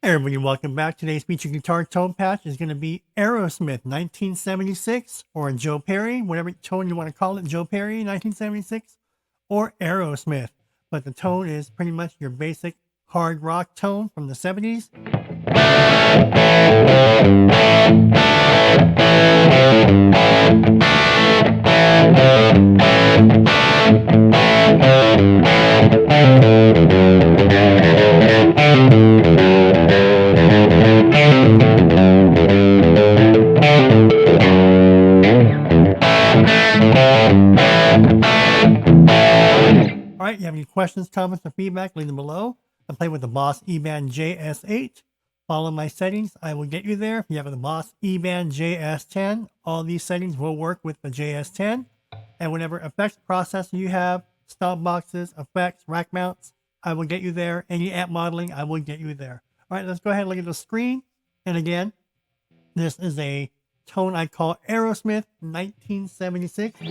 Everybody, welcome back. Today's featured guitar tone patch is going to be AEROSMITH 1976 or Joe Perry, whatever tone you want to call it, Joe Perry 1976 or AEROSMITH. But the tone is pretty much your basic hard rock tone from the 70s. Alright, you have any questions, comments, or feedback, leave them below. I play with the Boss eBand JS-8. Follow my settings, I will get you there. If you have the Boss eBand JS-10, all these settings will work with the JS-10. And whatever effects processor you have, stop boxes, effects, rack mounts, I will get you there. Any amp modeling, I will get you there. Alright, let's go ahead and look at the screen. And again, this is a tone I call AEROSMITH 1976.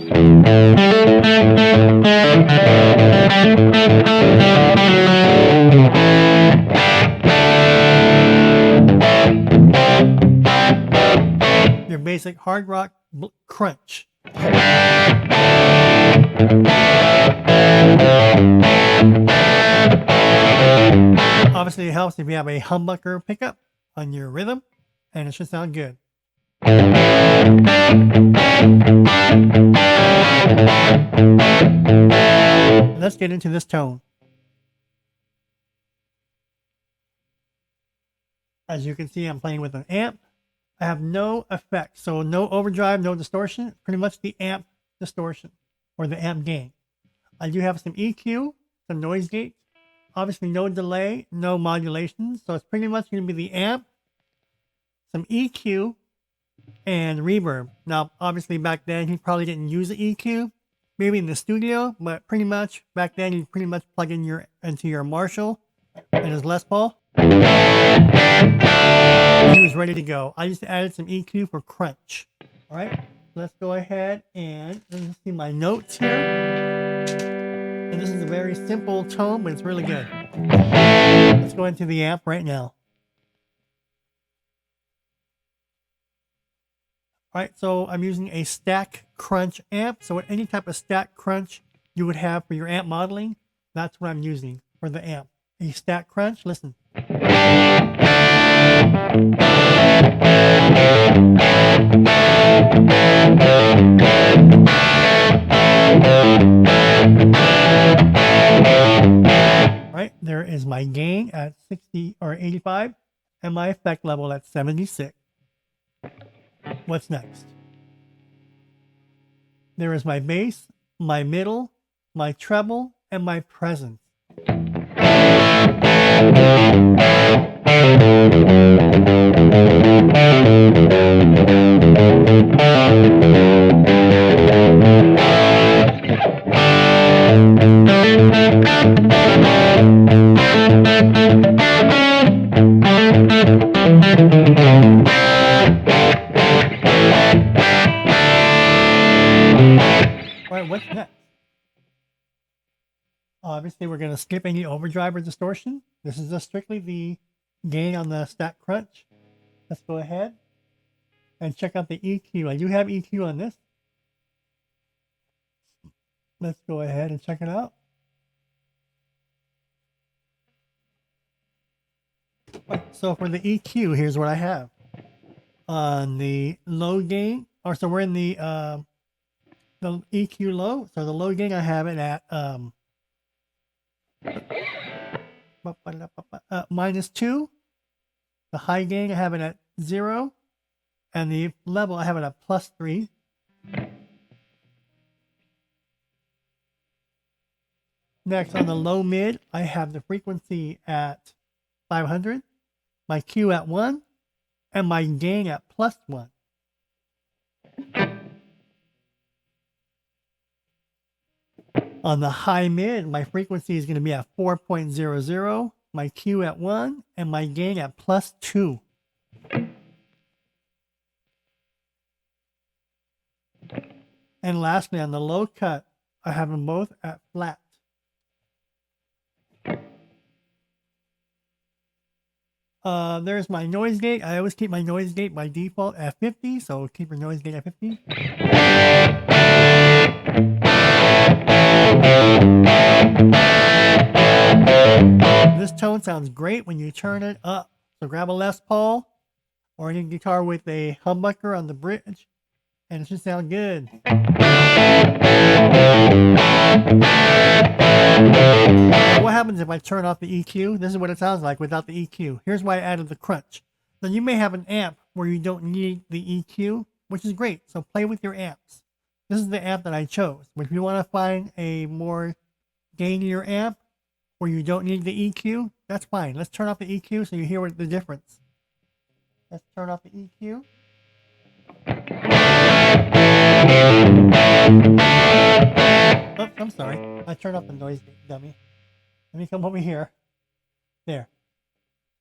Your basic hard rock crunch. Obviously, it helps if you have a humbucker pickup on your rhythm, and it should sound good. Let's get into this tone. As you can see, I'm playing with an amp. I have no effects, so no overdrive, no distortion. Pretty much the amp distortion or the amp gain. I do have some EQ, some noise gate. Obviously, no delay, no modulation. So it's pretty much going to be the amp, some EQ, and reverb. Now, obviously, back then, he probably didn't use the EQ. Maybe in the studio, but pretty much back then, you pretty much plug in into your Marshall and his Les Paul. He was ready to go. I just added some EQ for crunch. All right, let's go ahead and let's see my notes here. And this is a very simple tone, but it's really good. Let's go into the amp right now. All right, so I'm using a stack crunch amp. So any type of stack crunch you would have for your amp modeling, that's what I'm using for the amp. A stack crunch, listen. Right, there is my gain at 60 or 85 and my effect level at 76. What's next? There is my bass, my middle, my treble, and my presence. Alright, what's next? Obviously, we're going to skip any overdrive or distortion. This is just strictly the gain on the stack crunch. Let's go ahead and check out the EQ. I do have EQ on this. Let's go ahead and check it out. So for the EQ, here's what I have. On the low gain, or so we're in the EQ low. So the low gain, I have it at -2. The high gain, I have it at 0. And the level, I have it at +3. Next, on the low mid, I have the frequency at 500, my Q at 1, and my gain at +1. On the high mid, my frequency is going to be at 4.00, my Q at 1, and my gain at +2. And lastly, on the low cut, I have them both at flat. There's my noise gate. I always keep my noise gate by default at 50, so keep your noise gate at 50. This tone sounds great when you turn it up. So grab a Les Paul or any guitar with a humbucker on the bridge, and it should sound good. Now what happens if I turn off the EQ? This is what it sounds like without the EQ. Here's why I added the crunch. Then you may have an amp where you don't need the EQ, which is great. So play with your amps. This is the amp that I chose. But if you want to find a more gainier amp where you don't need the EQ, that's fine. Let's turn off the EQ so you hear the difference. Let's turn off the EQ. Oops, I'm sorry. I turned off the noise gate, dummy. Let me come over here. There.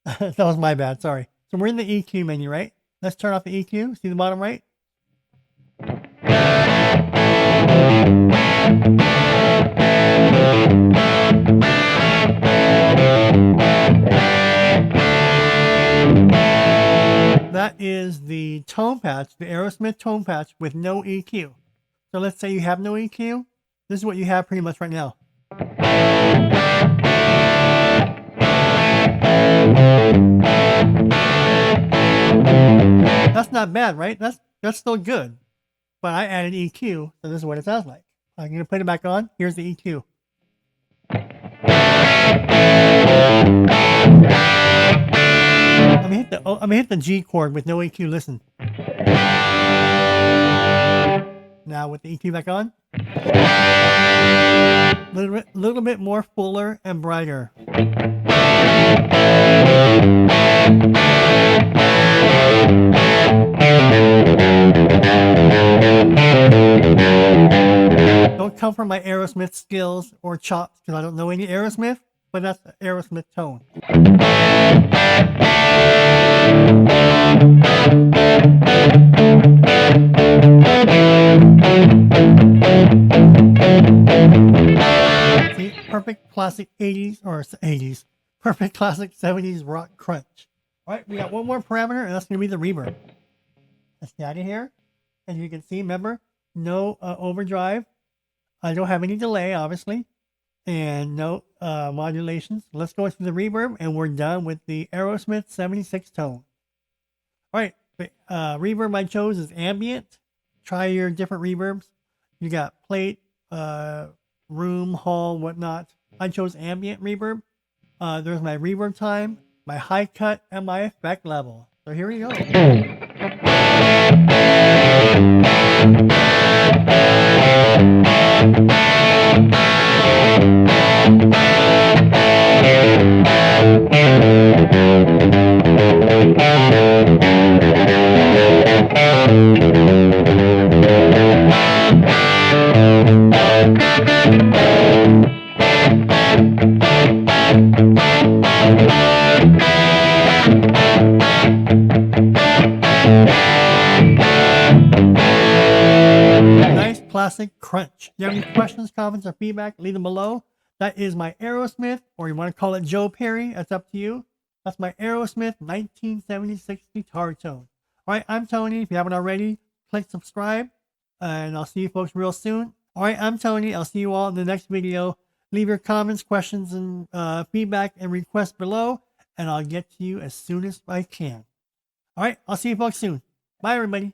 That was my bad, sorry. So we're in the EQ menu, right? Let's turn off the EQ. See the bottom right? That is the tone patch, the AEROSMITH tone patch with no EQ. So let's say you have no EQ. This is what you have pretty much right now. That's not bad, right? That's still good. But I added EQ, so this is what it sounds like. I'm going to put it back on. Here's the EQ. I'm gonna hit the G chord with no EQ. Listen. Now with the EQ back on, little bit more fuller and brighter. Don't come from my AEROSMITH skills or chops because I don't know any AEROSMITH, but that's the AEROSMITH tone. See, perfect classic 80s or 80s, perfect classic 70s rock crunch. All right, we got one more parameter, and that's going to be the reverb. Let's get out of here. As you can see, remember, no overdrive. I don't have any delay, obviously, and no modulations. Let's go to the reverb, and we're done with the AEROSMITH 76 tone. All right, the reverb I chose is ambient. Try your different reverbs. You got plate, room, hall, whatnot. I chose ambient reverb. There's my reverb time, my high cut, and my effect level. So here we go. Nice classic crunch. If you have any questions, comments, or feedback, leave them below. That is my AEROSMITH, or you want to call it Joe Perry, that's up to you. That's my AEROSMITH 1976 guitar tone. Alright, I'm Tony. If you haven't already, click subscribe, and I'll see you folks real soon. Alright, I'm Tony. I'll see you all in the next video. Leave your comments, questions, and feedback and requests below, and I'll get to you as soon as I can. Alright, I'll see you folks soon. Bye, everybody.